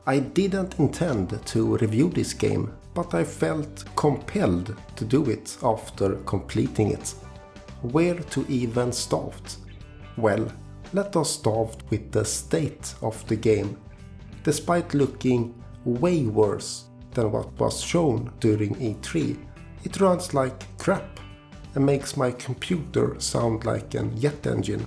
I didn't intend to review this game, but I felt compelled to do it after completing it. Where to even start? Well, let us start with the state of the game. Despite looking way worse than what was shown during E3, it runs like crap and makes my computer sound like a jet engine.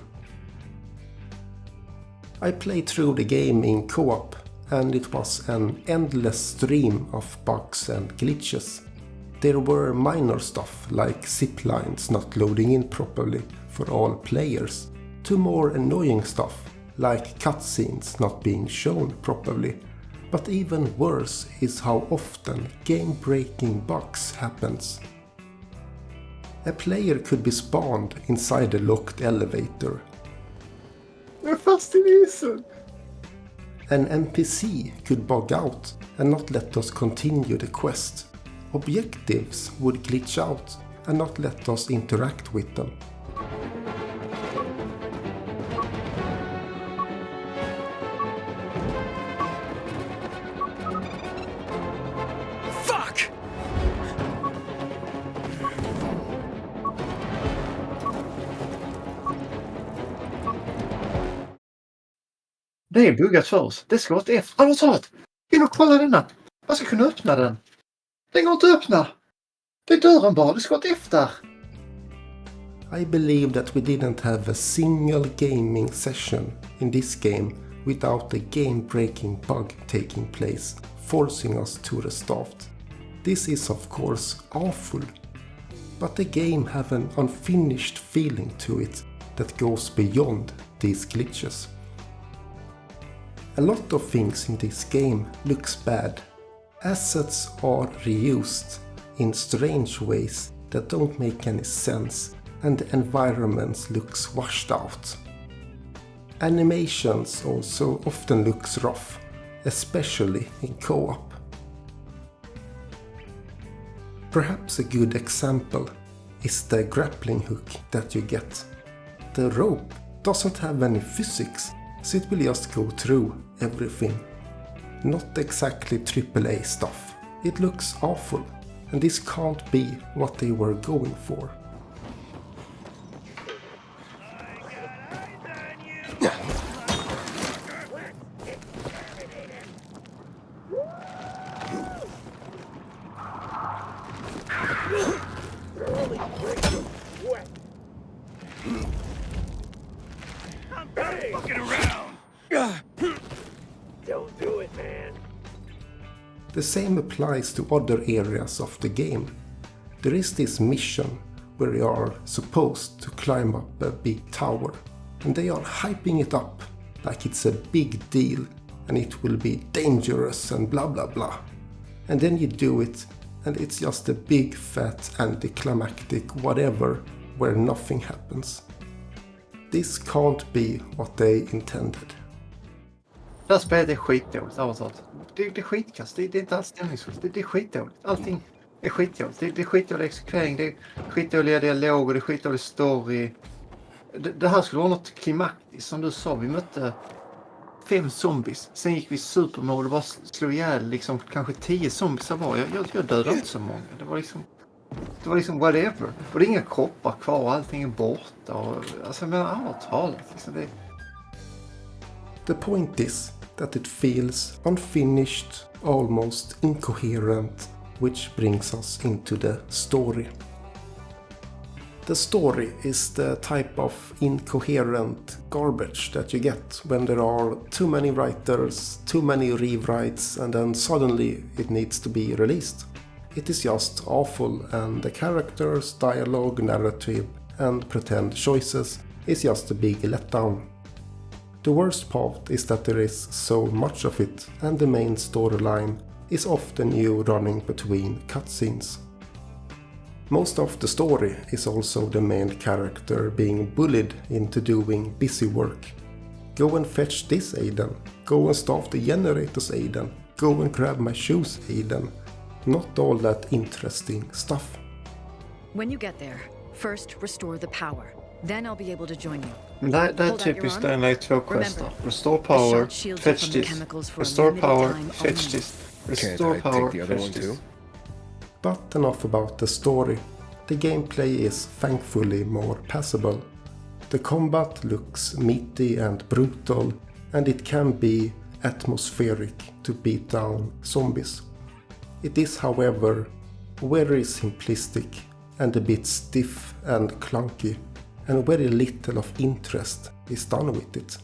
I played through the game in co-op, and it was an endless stream of bugs and glitches. There were minor stuff like zip lines not loading in properly for all players, to more annoying stuff like cutscenes not being shown properly. But even worse is how often game-breaking bugs happens. A player could be spawned inside a locked elevator. Jag är fast i isen. An NPC could bug out and not let us continue the quest. Objectives would glitch out and not let us interact with them. Fuck! Det är buggat för oss. Det ska vara ett F. Allvarligt! In och kolla denna. Jag ska kunna öppna den. Den går inte att öppna. Det är dörren bara. Det ska vara ett F där. I believe that we didn't have a single gaming session in this game without a game-breaking bug taking place, forcing us to restart. This is of course awful, but the game have an unfinished feeling to it that goes beyond these glitches. A lot of things in this game looks bad. Assets are reused in strange ways that don't make any sense, and the environments looks washed out. Animations also often looks rough, especially in co-op. Perhaps a good example is the grappling hook that you get. The rope doesn't have any physics, so it will just go through everything. Not exactly AAA stuff. It looks awful, and this can't be what they were going for. Don't do it, man. The same applies to other areas of the game. There is this mission where you are supposed to climb up a big tower, and they are hyping it up like it's a big deal and it will be dangerous and blah blah blah. And then you do it and it's just a big fat anticlimactic whatever where nothing happens. This can't be what they intended. Det här spelet är skitdåligt, allvarligt. Det är skitkast, det är inte alls stämningsfullt, det är skitdåligt. Allting är skitdåligt. Det är skitdålig exekvering, det är skitdåliga dialoger, det är skitdålig story. Det här skulle vara något klimaktiskt, som du sa, vi mötte 5 zombies. Sen gick vi supermål och bara slog ihjäl liksom kanske 10 zombies var. Jag dödade inte så många. Det var liksom whatever. Och det är inga kroppar kvar och allting är borta. Och, alltså jag menar, allvarligt liksom det. The point is that it feels unfinished, almost incoherent, which brings us into the story. The story is the type of incoherent garbage that you get when there are too many writers, too many rewrites, and then suddenly it needs to be released. It is just awful, and the characters, dialogue, narrative, and pretend choices is just a big letdown. The worst part is that there is so much of it, and the main storyline is often you running between cutscenes. Most of the story is also the main character being bullied into doing busy work. Go and fetch this, Aiden. Go and start the generators, Aiden. Go and grab my shoes, Aiden. Not all that interesting stuff. When you get there, first restore the power. Then I'll be able to join you. Det är Hold out your typiskt arm. en Light 2 quest. Remember, Restore the power, shot shields you fetch from the this. chemicals for a Restore limited power, time fetch only. this. Can't Restore I power, take the other fetch one this. too? But enough about the story. The gameplay is thankfully more passable. The combat looks meaty and brutal, and it can be atmospheric to beat down zombies. It is, however, very simplistic and a bit stiff and clunky, and very little of interest is done with it.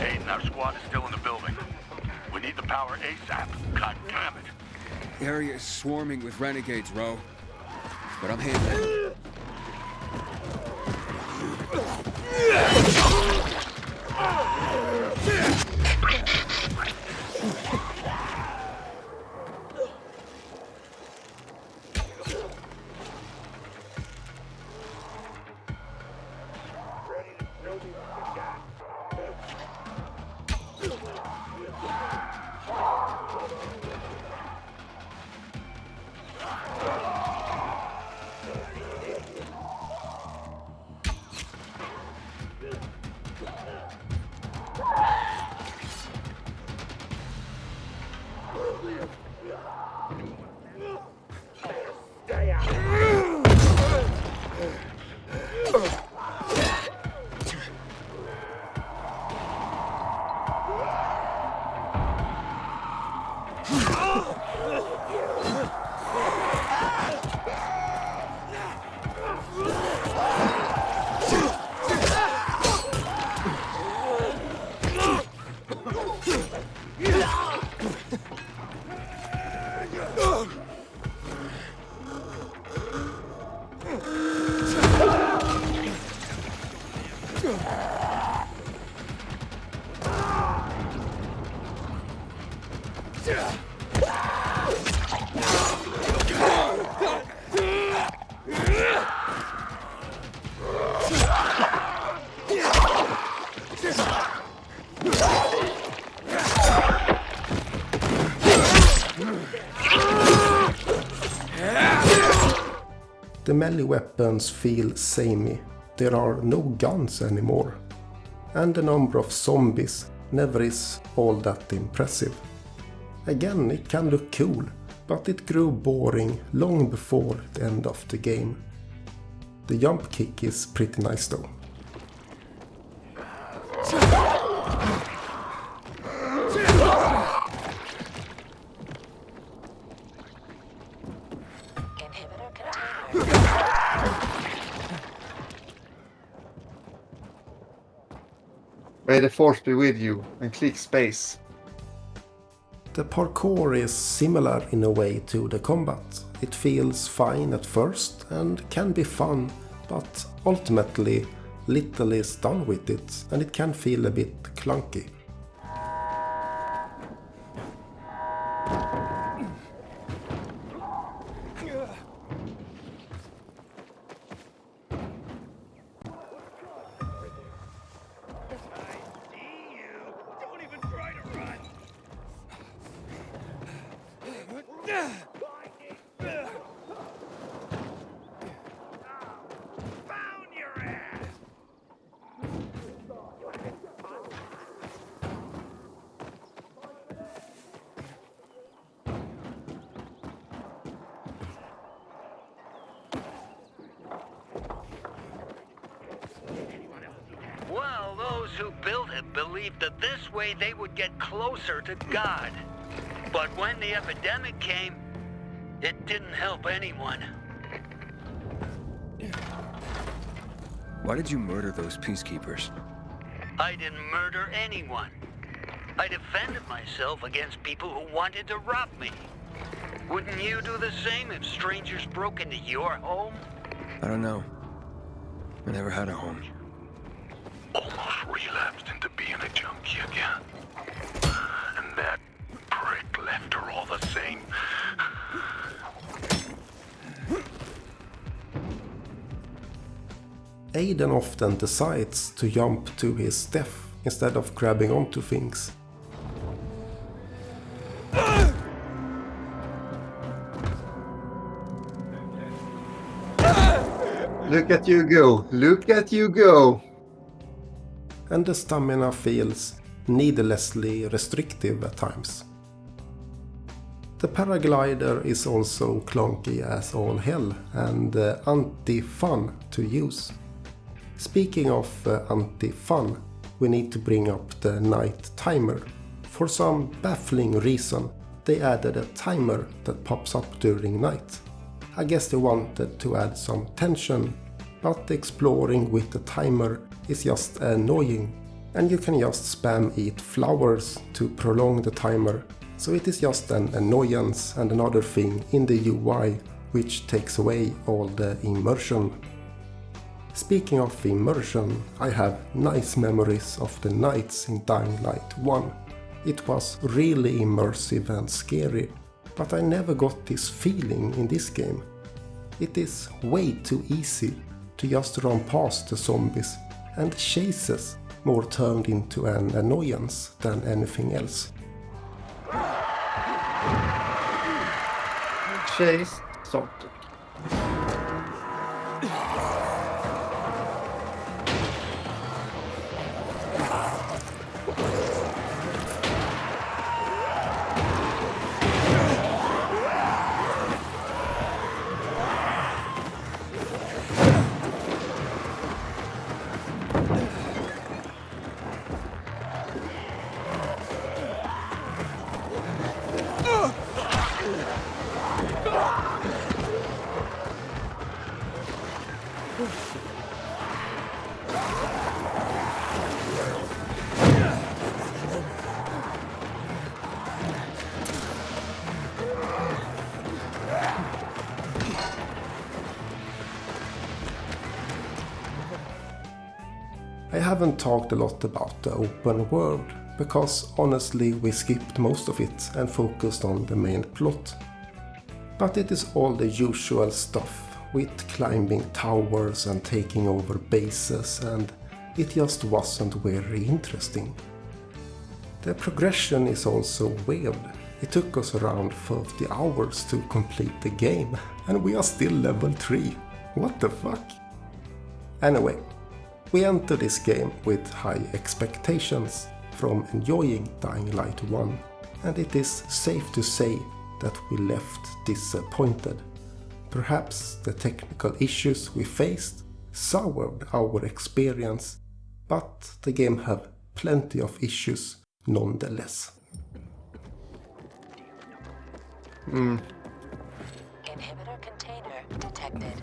Aiden, our squad is still in the building. We need the power ASAP. God damn it. The area is swarming with renegades, Ro. But I'm handling it. The melee weapons feel samey. There are no guns anymore. And the number of zombies never is all that impressive. Again, it can look cool, but it grew boring long before the end of the game. The jump kick is pretty nice though. May the force be with you, and click space. The parkour is similar in a way to the combat. It feels fine at first and can be fun, but ultimately little is done with it and it can feel a bit clunky. Well, those who built it believed that this way they would get closer to God. But when the epidemic came, it didn't help anyone. Why did you murder those peacekeepers? I didn't murder anyone. I defended myself against people who wanted to rob me. Wouldn't you do the same if strangers broke into your home? I don't know. I never had a home. Almost relapsed into being a junkie again. And that prick left her all the same. Aiden often decides to jump to his death instead of grabbing onto things. Look at you go! Look at you go! And the stamina feels needlessly restrictive at times. The paraglider is also clunky as all hell and anti-fun to use. Speaking of anti-fun, we need to bring up the night timer. For some baffling reason, they added a timer that pops up during night. I guess they wanted to add some tension, but exploring with the timer is just annoying, and you can just spam eat flowers to prolong the timer, so it is just an annoyance and another thing in the UI which takes away all the immersion. Speaking of immersion, I have nice memories of the nights in Dying Light 1. It was really immersive and scary, but I never got this feeling in this game. It is way too easy to just run past the zombies, and chases more turned into an annoyance than anything else. Chase started. I haven't talked a lot about the open world, because honestly we skipped most of it and focused on the main plot. But it is all the usual stuff, with climbing towers and taking over bases, and it just wasn't very interesting. The progression is also weird. It took us around 30 hours to complete the game, and we are still level 3. What the fuck? Anyway, we enter this game with high expectations from enjoying Dying Light 1, and it is safe to say that we left disappointed. Perhaps the technical issues we faced soured our experience, but the game have plenty of issues nonetheless. Inhibitor container detected.